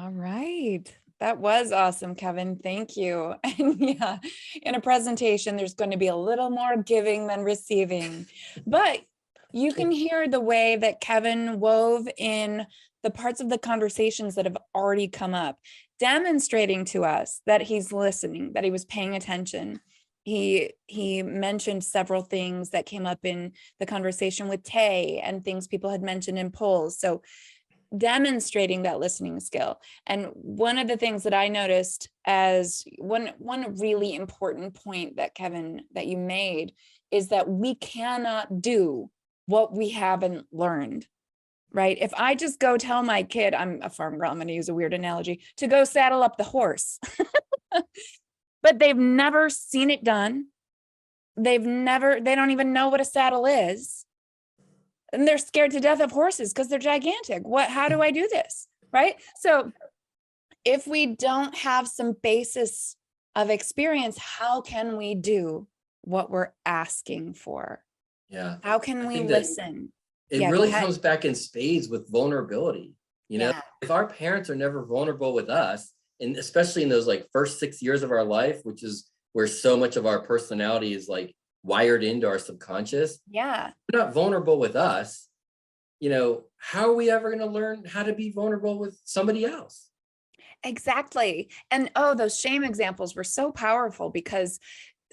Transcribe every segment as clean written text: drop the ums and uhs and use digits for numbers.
All right. That was awesome, Kevin. Thank you. And yeah, in a presentation, there's going to be a little more giving than receiving, but you can hear the way that Kevin wove in the parts of the conversations that have already come up, demonstrating to us that he's listening, that he was paying attention. He mentioned several things that came up in the conversation with Tay and things people had mentioned in polls. So demonstrating that listening skill. And one of the things that I noticed as one really important point that Kevin, that you made, is that we cannot do what we haven't learned, right? If I just go tell my kid, I'm a farm girl, I'm going to use a weird analogy, to go saddle up the horse, but they've never seen it done. They don't even know what a saddle is. And they're scared to death of horses because they're gigantic. How do I do this? Right? So if we don't have some basis of experience, how can we do what we're asking for? Yeah. How can we listen? It really comes back in spades with vulnerability. You know, if our parents are never vulnerable with us, and especially in those like first 6 years of our life, which is where so much of our personality is like wired into our subconscious. Yeah. They're not vulnerable with us. You know, how are we ever going to learn how to be vulnerable with somebody else? Exactly. And those shame examples were so powerful, because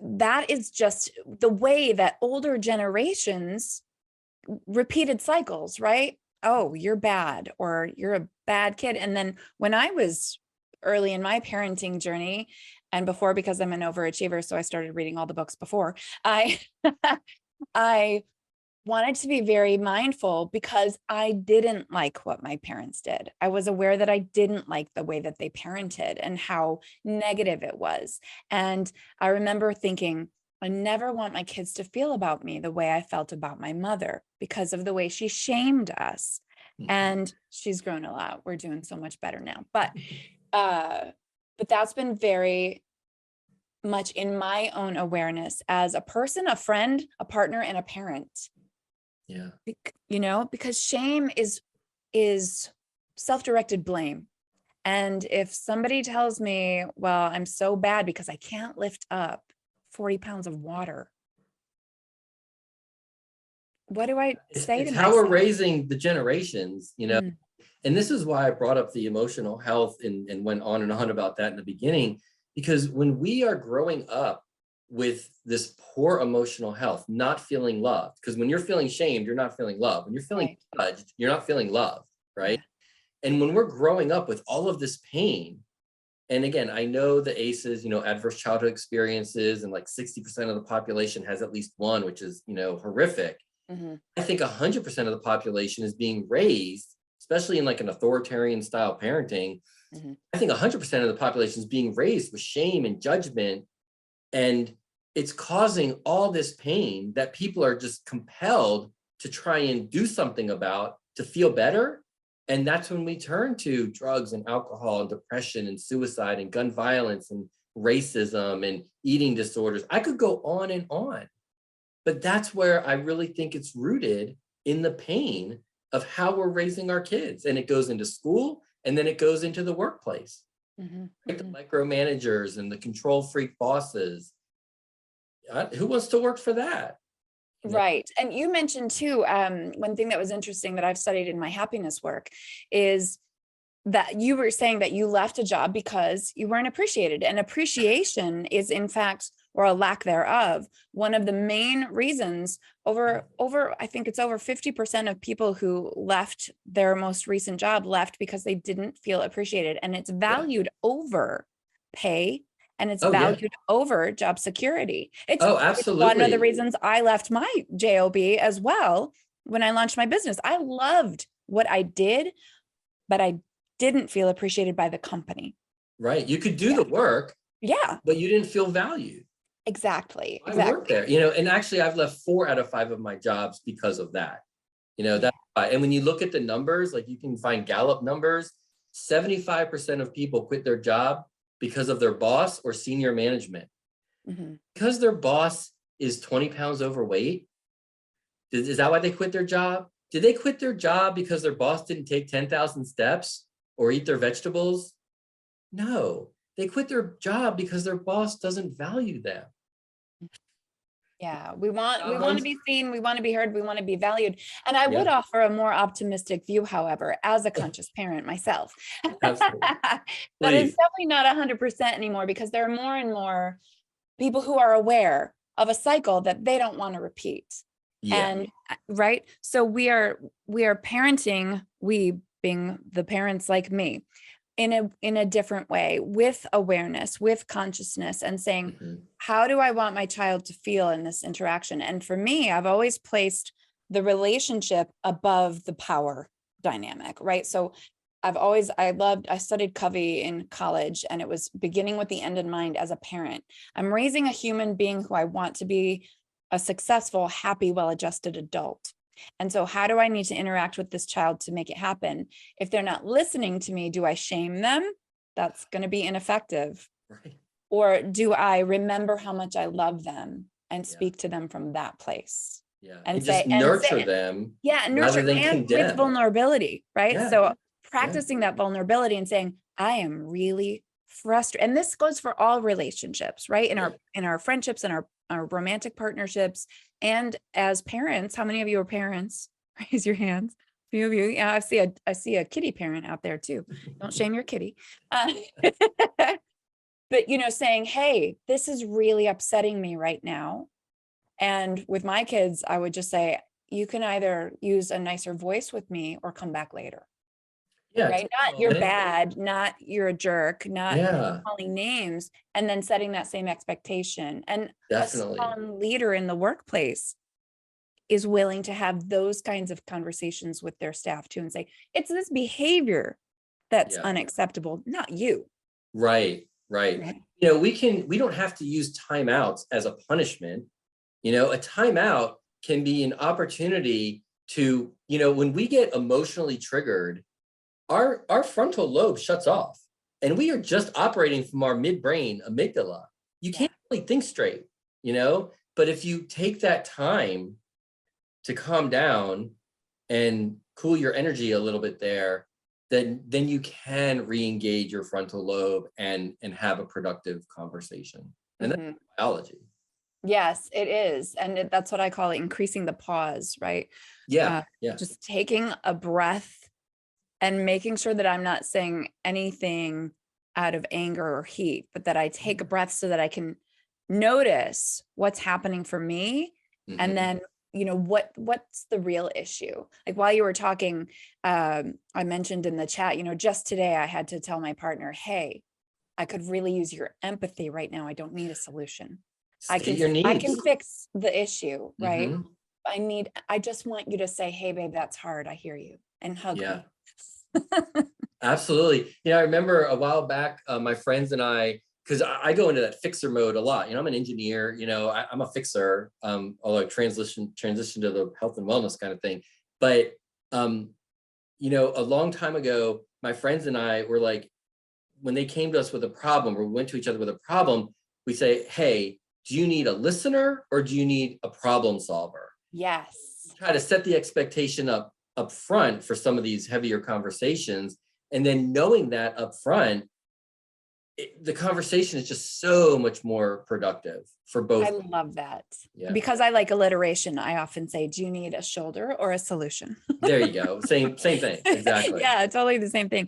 that is just the way that older generations repeated cycles, right? Oh, you're bad, or you're a bad kid. And then when I was early in my parenting journey, and before, because I'm an overachiever, so I started reading all the books before, I wanted to be very mindful, because I didn't like what my parents did. I was aware that I didn't like the way that they parented and how negative it was. And I remember thinking, I never want my kids to feel about me the way I felt about my mother, because of the way she shamed us. And she's grown a lot. We're doing so much better now. But that's been very much in my own awareness as a person, a friend, a partner, and a parent. Yeah. You know, because shame is self-directed blame. And if somebody tells me, well, I'm so bad because I can't lift up 40 pounds of water, what do I say to myself? How we're raising the generations, you know. And this is why I brought up the emotional health and went on and on about that in the beginning, because when we are growing up with this poor emotional health, not feeling loved, because when you're feeling shamed, you're not feeling love. When you're feeling judged, you're not feeling love, right? Yeah. And when we're growing up with all of this pain, and again, I know the ACEs, you know, adverse childhood experiences, and like 60% of the population has at least one, which is, you know, horrific. I think 100% of the population is being raised, especially in like an authoritarian style parenting. I think 100% of the population is being raised with shame and judgment, and it's causing all this pain that people are just compelled to try and do something about to feel better. And that's when we turn to drugs and alcohol and depression and suicide and gun violence and racism and eating disorders. I could go on and on, but that's where I really think it's rooted in the pain of how we're raising our kids. And it goes into school, and then it goes into the workplace. Like the micromanagers and the control freak bosses. Who wants to work for that? Right. And you mentioned too, one thing that was interesting that I've studied in my happiness work is that you were saying that you left a job because you weren't appreciated. And appreciation is, in fact, or a lack thereof, one of the main reasons I think it's over 50% of people who left their most recent job left because they didn't feel appreciated. And it's valued over pay, and it's valued over job security. Absolutely. It's one of the reasons I left my job as well when I launched my business. I loved what I did, but I didn't feel appreciated by the company. Right. You could do the work. Yeah. But you didn't feel valued. Exactly. I worked there, you know, and actually I've left 4 out of 5 of my jobs because of that. You know, and when you look at the numbers, like you can find Gallup numbers, 75% of people quit their job because of their boss or senior management. Because their boss is 20 pounds overweight. Is that why they quit their job? Did they quit their job because their boss didn't take 10,000 steps or eat their vegetables? No, they quit their job because their boss doesn't value them. Yeah, we want to be seen, we want to be heard, we want to be valued. And I would offer a more optimistic view, however, as a conscious parent myself. Absolutely. That it's definitely not 100% anymore, because there are more and more people who are aware of a cycle that they don't want to repeat. Yeah. And right. So we are parenting, we being the parents like me, in a different way, with awareness, with consciousness, and saying, how do I want my child to feel in this interaction? And for me, I've always placed the relationship above the power dynamic, right? So I studied Covey in college, and it was beginning with the end in mind. As a parent, I'm raising a human being who I want to be a successful, happy, well-adjusted adult. And so how do I need to interact with this child to make it happen? If they're not listening to me, do I shame them? That's going to be ineffective. Right. Or do I remember how much I love them and speak to them from that place? Yeah. And just nurture them. Yeah. Nurture rather than and condemn. with vulnerability, right? Yeah. So practicing that vulnerability and saying, I am really frustrated. And this goes for all relationships, right? In our friendships and our romantic partnerships. And as parents, how many of you are parents? Raise your hands. A few of you. Yeah, I see a kitty parent out there too. Don't shame your kitty. But saying, hey, this is really upsetting me right now. And with my kids, I would just say, you can either use a nicer voice with me or come back later. Yeah. Right. Not you're bad, not you're a jerk, not calling names, and then setting that same expectation. And definitely, a strong leader in the workplace is willing to have those kinds of conversations with their staff too, and say, it's this behavior that's unacceptable, not you. Right. We don't have to use timeouts as a punishment. A timeout can be an opportunity to, when we get emotionally triggered, our frontal lobe shuts off, and we are just operating from our midbrain amygdala. You can't really think straight, but if you take that time to calm down and cool your energy a little bit there, then you can re-engage your frontal lobe and have a productive conversation. And that's biology. Yes, it is. And that's what I call it, increasing the pause, right? Just taking a breath and making sure that I'm not saying anything out of anger or heat, but that I take a breath so that I can notice what's happening for me. And then, what's the real issue? Like while you were talking, I mentioned in the chat, just today I had to tell my partner, hey, I could really use your empathy right now. I don't need a solution. I can fix the issue, right? I just want you to say, hey, babe, that's hard. I hear you, and hug me. Absolutely. I remember a while back, my friends and I, because I go into that fixer mode a lot. I'm an engineer, I'm a fixer, although I transition to the health and wellness kind of thing. But, a long time ago, my friends and I were like, when they came to us with a problem, or we went to each other with a problem, we say, hey, do you need a listener or do you need a problem solver? Yes. Try to set the expectation up front for some of these heavier conversations. And then knowing that up front, the conversation is just so much more productive for both. I love that. Because I like alliteration. I often say, do you need a shoulder or a solution? There you go. Same thing. Exactly. Yeah, totally the same thing.